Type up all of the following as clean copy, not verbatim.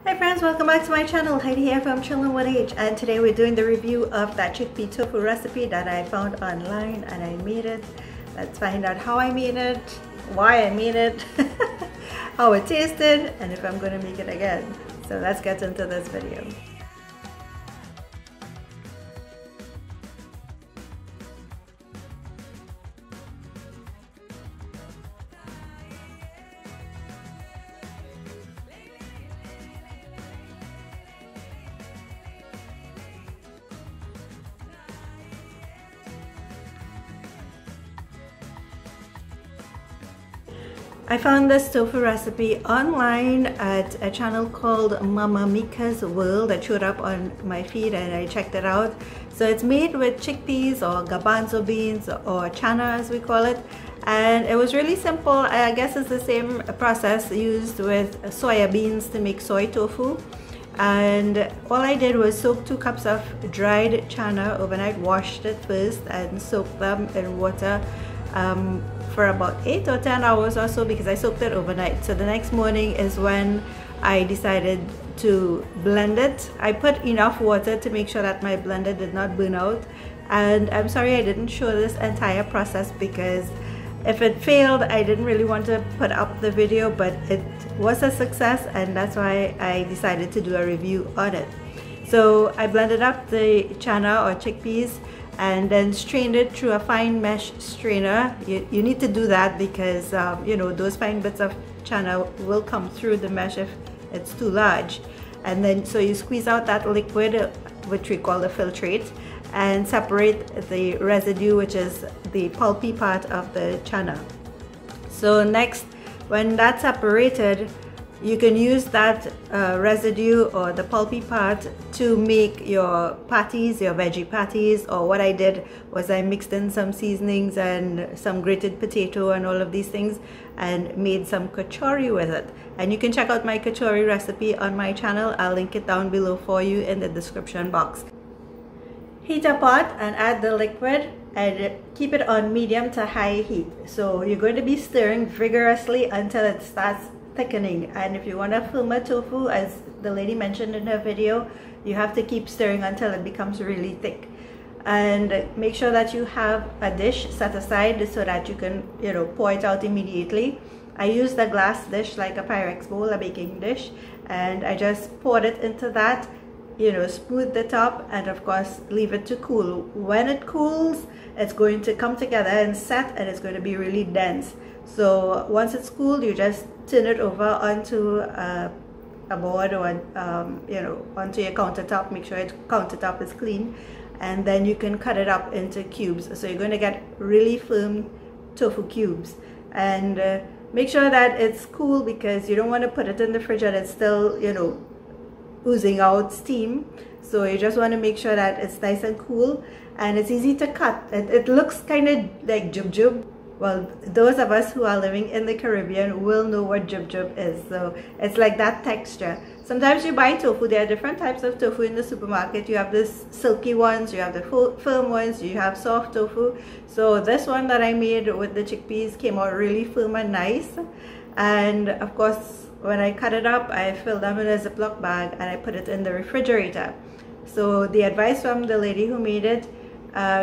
Hi friends, welcome back to my channel. Heidi here from Chillin' with H, and today we're doing the review of that chickpea tofu recipe that I found online and I made it. Let's find out how I made it, why I made it, how it tasted, and if I'm going to make it again. So let's get into this video. I found this tofu recipe online at a channel called Mama Mika's World that showed up on my feed, and I checked it out. So it's made with chickpeas or garbanzo beans or channa as we call it, and it was really simple. I guess it's the same process used with soya beans to make soy tofu. And all I did was soak 2 cups of dried channa overnight, washed it first and soaked them in water for about 8 or 10 hours or so, because I soaked it overnight. So the next morning is when I decided to blend it. I put enough water to make sure that my blender did not burn out, and I'm sorry I didn't show this entire process because if it failed I didn't really want to put up the video, but it was a success and that's why I decided to do a review on it. So I blended up the channa or chickpeas and then strained it through a fine mesh strainer. You need to do that because you know, those fine bits of channa will come through the mesh if it's too large. And then so you squeeze out that liquid, which we call the filtrate, and separate the residue, which is the pulpy part of the channa. So next, when that's separated, you can use that residue or the pulpy part to make your patties, your veggie patties, or what I did was I mixed in some seasonings and some grated potato and all of these things and made some kachori with it. And you can check out my kachori recipe on my channel. I'll link it down below for you in the description box. Heat a pot and add the liquid and keep it on medium to high heat. So you're going to be stirring vigorously until it starts thickening. And if you want a firmer tofu, as the lady mentioned in her video, you have to keep stirring until it becomes really thick. And make sure that you have a dish set aside so that you can, you know, pour it out immediately. I used a glass dish like a Pyrex bowl, a baking dish, and I just poured it into that, you know, smooth the top, and of course leave it to cool. When it cools, it's going to come together and set, and it's going to be really dense. So once it's cooled, you just turn it over onto a board or you know, onto your countertop. Make sure your countertop is clean, and then you can cut it up into cubes. So you're going to get really firm tofu cubes, and make sure that it's cool because you don't want to put it in the fridge and it's still, you know, oozing out steam. So you just want to make sure that it's nice and cool, and it's easy to cut. It looks kind of like jub. Well, those of us who are living in the Caribbean will know what jub is. So it's like that texture. Sometimes you buy tofu. There are different types of tofu in the supermarket. You have this silky ones, you have the firm ones, you have soft tofu. So this one that I made with the chickpeas came out really firm and nice. And of course, when I cut it up, I filled them in a Ziploc bag and I put it in the refrigerator. So the advice from the lady who made it,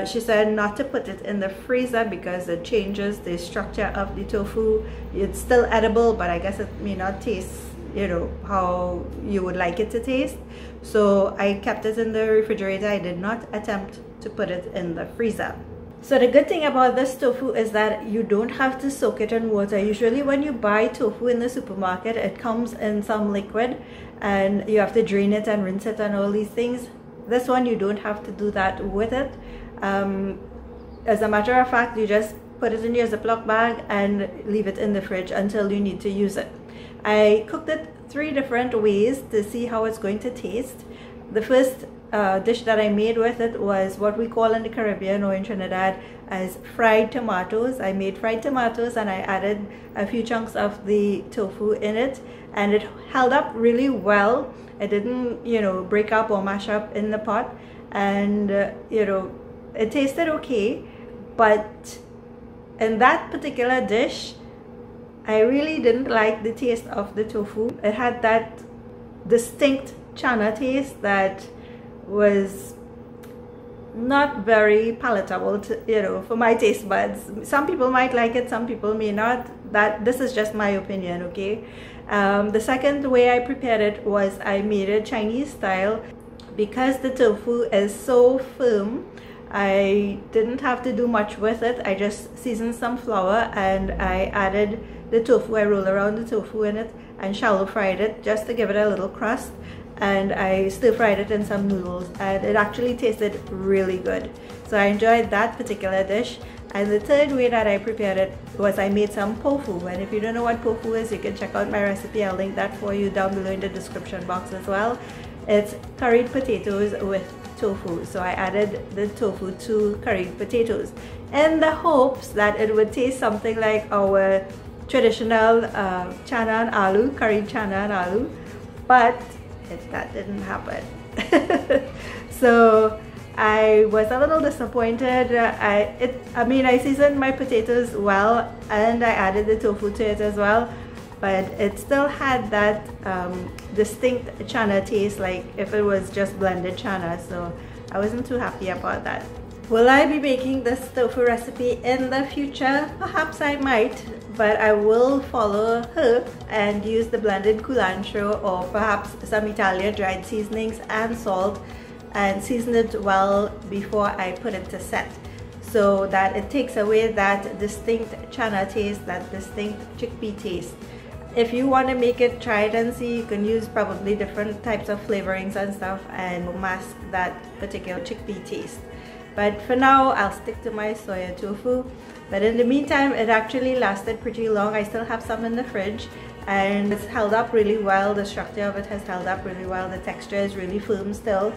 she said not to put it in the freezer because it changes the structure of the tofu. It's still edible, but I guess it may not taste, you know, how you would like it to taste. So I kept it in the refrigerator. I did not attempt to put it in the freezer. So the good thing about this tofu is that you don't have to soak it in water. Usually when you buy tofu in the supermarket, it comes in some liquid and you have to drain it and rinse it and all these things. This one, you don't have to do that with it. As a matter of fact, you just put it in your Ziploc bag and leave it in the fridge until you need to use it. I cooked it 3 different ways to see how it's going to taste. The first dish that I made with it was what we call in the Caribbean or in Trinidad as fried tomatoes. I made fried tomatoes and I added a few chunks of the tofu in it, and it held up really well. It didn't, you know, break up or mash up in the pot, and you know, it tasted okay. But in that particular dish, I really didn't like the taste of the tofu. It had that distinct Channa taste that was not very palatable to, you know, for my taste buds. Some people might like it, some people may not. This is just my opinion, okay? The second way I prepared it was I made it Chinese style. Because the tofu is so firm, I didn't have to do much with it. I just seasoned some flour and I added the tofu. I rolled around the tofu in it and shallow fried it just to give it a little crust, and I stir fried it in some noodles, and it actually tasted really good. So I enjoyed that particular dish. And the third way that I prepared it was I made some POFU. And if you don't know what POFU is, you can check out my recipe. I'll link that for you down below in the description box as well. It's curried potatoes with tofu. So I added the tofu to curried potatoes in the hopes that it would taste something like our traditional Channa and ALOO, curried Channa and ALOO, but that didn't happen. So I was a little disappointed. I seasoned my potatoes well and I added the tofu to it as well, but it still had that distinct Channa taste, like if it was just blended Channa. So I wasn't too happy about that. Will I be making this tofu recipe in the future? Perhaps I might, but I will follow her and use the blended culantro or perhaps some Italian dried seasonings and salt, and season it well before I put it to set, so that it takes away that distinct Channa taste, that distinct chickpea taste. If you want to make it, try it and see. You can use probably different types of flavorings and stuff and mask that particular chickpea taste. But for now, I'll stick to my soya tofu. But in the meantime, it actually lasted pretty long. I still have some in the fridge and it's held up really well. The structure of it has held up really well. The texture is really firm still,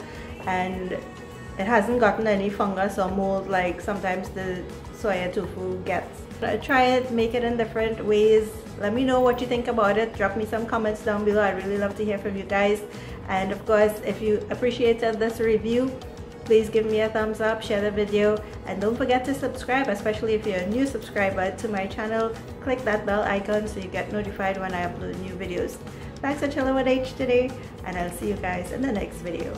and it hasn't gotten any fungus or mold like sometimes the soya tofu gets. Try it, make it in different ways. Let me know what you think about it. Drop me some comments down below. I'd really love to hear from you guys. And of course, if you appreciated this review, please give me a thumbs up, share the video, and don't forget to subscribe, especially if you're a new subscriber to my channel. Click that bell icon so you get notified when I upload new videos. Thanks for chilling with H today, and I'll see you guys in the next video.